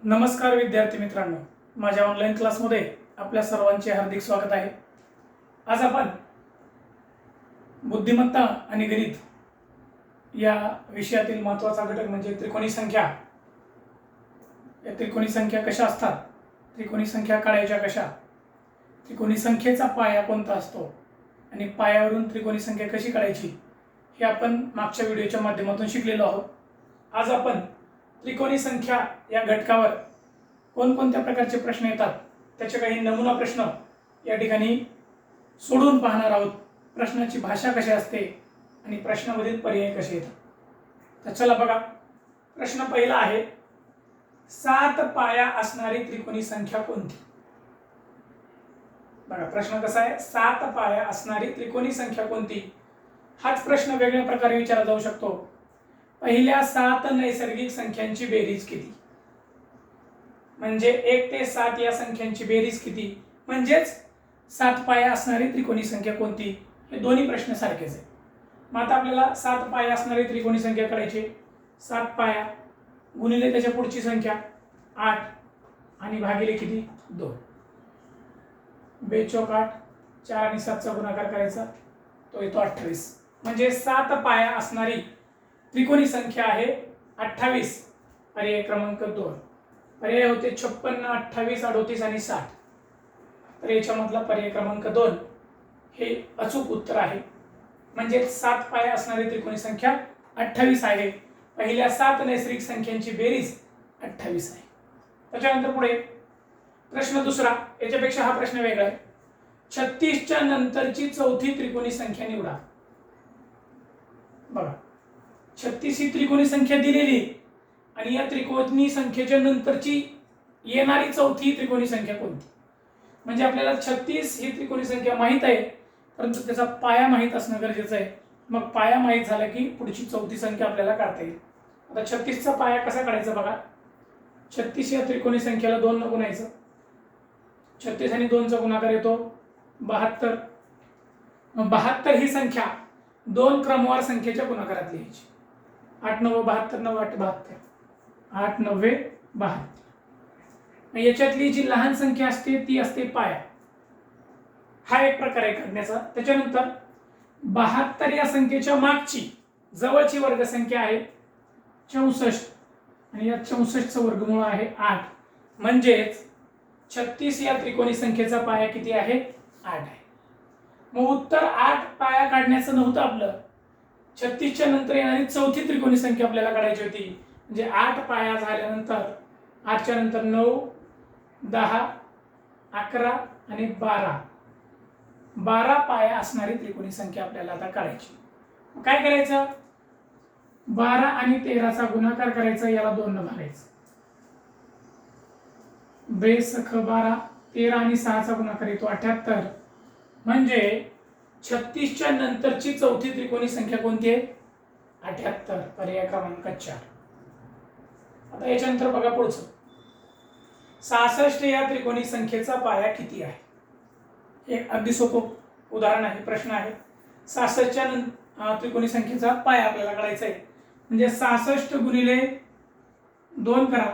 नमस्कार विद्यार्थी मित्रांनो, माझ्या ऑनलाईन क्लासमध्ये आपल्या सर्वांचे हार्दिक स्वागत आहे. आज आपण बुद्धिमत्ता आणि गणित या विषयातील महत्त्वाचा घटक म्हणजे त्रिकोणी संख्या. या त्रिकोणी संख्या कशा असतात, त्रिकोणी संख्या काढायच्या कशा, त्रिकोणी संख्येचा पाया कोणता असतो आणि पायावरून त्रिकोणी संख्या कशी काढायची हे आपण मागच्या व्हिडिओच्या माध्यमातून शिकलेलो आहोत. आज आपण त्रिकोणी संख्या या घटकावर कोणकोणत्या प्रकारचे प्रश्न येतात त्याचे काही नमुना प्रश्न या ठिकाणी सोडून पाहणार आहोत. प्रश्नाची भाषा कशी असते आणि प्रश्नामधील पर्याय कसे येतात. तर चला बघा, प्रश्न पहिला आहे, 7 पाया असणारी त्रिकोणी संख्या कोणती. बघा प्रश्न कसा आहे, 7 पाया असणारी त्रिकोणी संख्या कोणती. हाच प्रश्न वेगळ्या प्रकारे विचारला जाऊ शकतो. पहिल्या 7 नैसर्गिक संख्यांची बेरीज किती. म्हणजे 1 ते 7 या संख्यांची बेरीज किती, म्हणजेच 7 पाया असणारी त्रिकोणी संख्या कोणती. हे दोन्ही प्रश्न सारखेच आहे. मग आता आपल्याला 7 पाया असणारी त्रिकोणी संख्या काढायची. 7 पाया गुणिले त्याच्या पुढची संख्या 8 आणि भागिले किती 2. 2 चौक 8, 4 आणि 7 चा गुणाकार करायचा, तो येतो 28. म्हणजे 7 पाया असणारी त्रिकोणी संख्या आहे 28. पर्याय क्रमांक 2. पर्याय होते 56, 28, 38 आणि 60. तर याच्यामधला पर्याय क्रमांक 2 हे अचूक उत्तर आहे. म्हणजे 7 पाया असणारी त्रिकोणी संख्या 28 आहे. पहिल्या 7 नैसर्गिक संख्यांची बेरीज 28 आहे. त्याच्यानंतर पुढे प्रश्न दुसरा, याच्यापेक्षा हा प्रश्न वेगळा आहे. 36 च्या नंतरची चौथी त्रिकोणी संख्या निवडा. बघा 36 ही त्रिकोणी संख्या दिलेली आणि या त्रिकोणी संख्येच्या नंतरची येणारी चौथी त्रिकोणी संख्या कोणती. म्हणजे आपल्याला 36 ही त्रिकोणी संख्या माहित आहे, परंतु त्याचा पाया माहित असणं गरजेचं आहे. मग पाया माहित झाला की पुढची चौथी संख्या आपल्याला काढता येईल. आता 36 चा पाया कसा काढायचा बघा. 36 या त्रिकोणी संख्येला 2 ने गुणायचं. 36 आणि 2 चा गुणाकार येतो 72. 72 ही संख्या 2 क्रमवार संख्येच्या गुणाकारात लिहायची. 8 9 72, 9 8 72, 8 9 72. याच्यातली जी लहान संख्या असते ती असते पाया. हा एक प्रकार आहे काढण्याचा. त्याच्यानंतर 72 या संख्येच्या मागची जवळची वर्गसंख्या आहे 64 आणि या 64 चं वर्गमूळ आहे 8. म्हणजेच 36 या त्रिकोणी संख्येचा पाया किती आहे 8 आहे. मग उत्तर 8 पाया काढण्याचं नव्हतं आपलं. 36 च्या नंतर येणारी चौथी त्रिकोणी संख्या आपल्याला काढायची होती. म्हणजे 8 पाया झाल्यानंतर 8 च्या नंतर 9 10 11 आणि 12. 12 पाया असणारी त्रिकोणी संख्या आपल्याला आता काढायची. काय करायचं, 12 आणि 13 चा गुणाकार करायचा, याला 2 ने भागायचं. बेसख 12, 13 आणि 6 चा गुणाकार येतो 78. म्हणजे 36 च्या नंतरची चौथी त्रिकोणी संख्या कोणती आहे 78. पर्याय क्रमांक 4. आता याच्यानंतर बघा पुढचं, 66 या त्रिकोणी संख्येचा पाया किती आहे. एक अगदी सोपं उदाहरण आहे, प्रश्न आहे. 66 च्या त्रिकोणी संख्येचा पाया आपल्याला काढायचा आहे. म्हणजे 66 गुणिले 2 करा,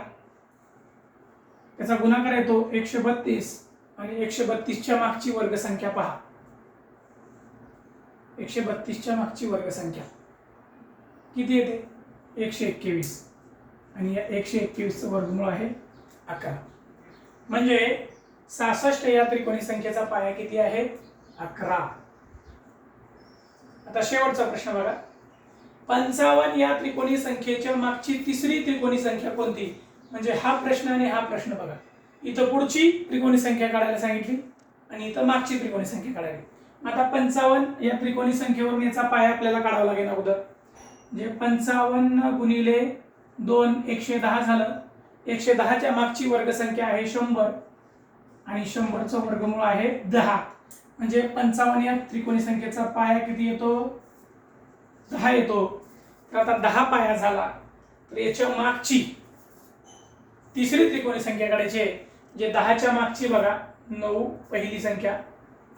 त्याचा गुणाकार येतो 132 आणि 132 च्या मागची वर्गसंख्या पहा. 132 च्या मागची वर्गसंख्या किती येते 121 आणि या 121 चं वर्गमूळ आहे 11. म्हणजे 66 या त्रिकोणी संख्येचा पाया किती आहे 11. आता शेवटचा प्रश्न बघा, 55 या त्रिकोणी संख्येच्या मागची तिसरी त्रिकोणी संख्या कोणती. म्हणजे हा प्रश्न आणि हा प्रश्न बघा, इथं पुढची त्रिकोणी संख्या काढायला सांगितली आणि इथं मागची त्रिकोणी संख्या काढायला. आता 55 या त्रिकोणी संख्येवरून याचा पाया आपल्याला काढावा लागेल अगोदर. म्हणजे 55 गुणिले 2 110 झालं. 110 च्या मागची वर्गसंख्या आहे 100 आणि 100 चं वर्गमूळ आहे 10. म्हणजे 55 या त्रिकोणी संख्येचा पाया किती येतो 10 येतो. तर आता 10 पाया झाला तर याच्या मागची तिसरी त्रिकोणी संख्या काढायची आहे. जे 10 च्या मागची बघा 9 पहिली संख्या,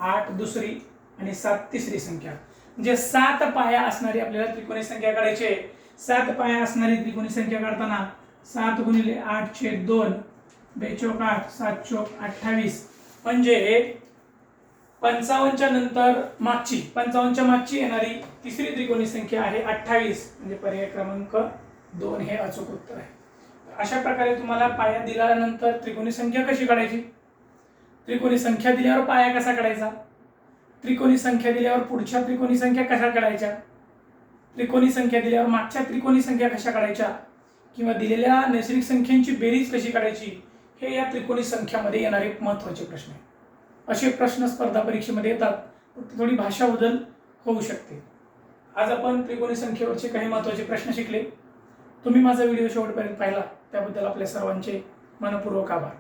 8 दुसरी आणि 7 तिसरी संख्या. म्हणजे 7 पाया असणारी आपल्याला त्रिकोणी संख्या काढायची आहे. 7 पाया असणारी त्रिकोणी संख्या काढताना 7 गुणिले 8 छेद 2, 2 चौक 8, 7 चौक 28. म्हणजे 55च्या नंतर मागची 55च्या मागची येणारी तिसरी त्रिकोणी संख्या आहे 28, म्हणजे पर्याय क्रमांक 2 हे अचूक उत्तर आहे. अशा प्रकारे तुम्हाला पाया दिल्यानंतर त्रिकोणी संख्या कशी काढायची, त्रिकोणी संख्या दिल्यावर पाया कसा काढायचा, त्रिकोणी संख्या दिल्यावर पुढच्या त्रिकोणी संख्या कशा काढायच्या, त्रिकोणी संख्या दिल्यावर मागच्या त्रिकोणी संख्या कशा काढायच्या, किंवा दिलेल्या नैसर्गिक संख्यांची बेरीज कशी काढायची, हे या त्रिकोणी संख्यामध्ये येणारे महत्त्वाचे प्रश्न आहेत. असे प्रश्न स्पर्धा परीक्षेमध्ये येतात, फक्त थोडी भाषा बदल होऊ शकते. आज आपण त्रिकोणी संख्येवरचे काही महत्त्वाचे प्रश्न शिकले. तुम्ही माझा व्हिडिओ शेवटपर्यंत पाहिला त्याबद्दल आपल्या सर्वांचे मनपूर्वक आभार.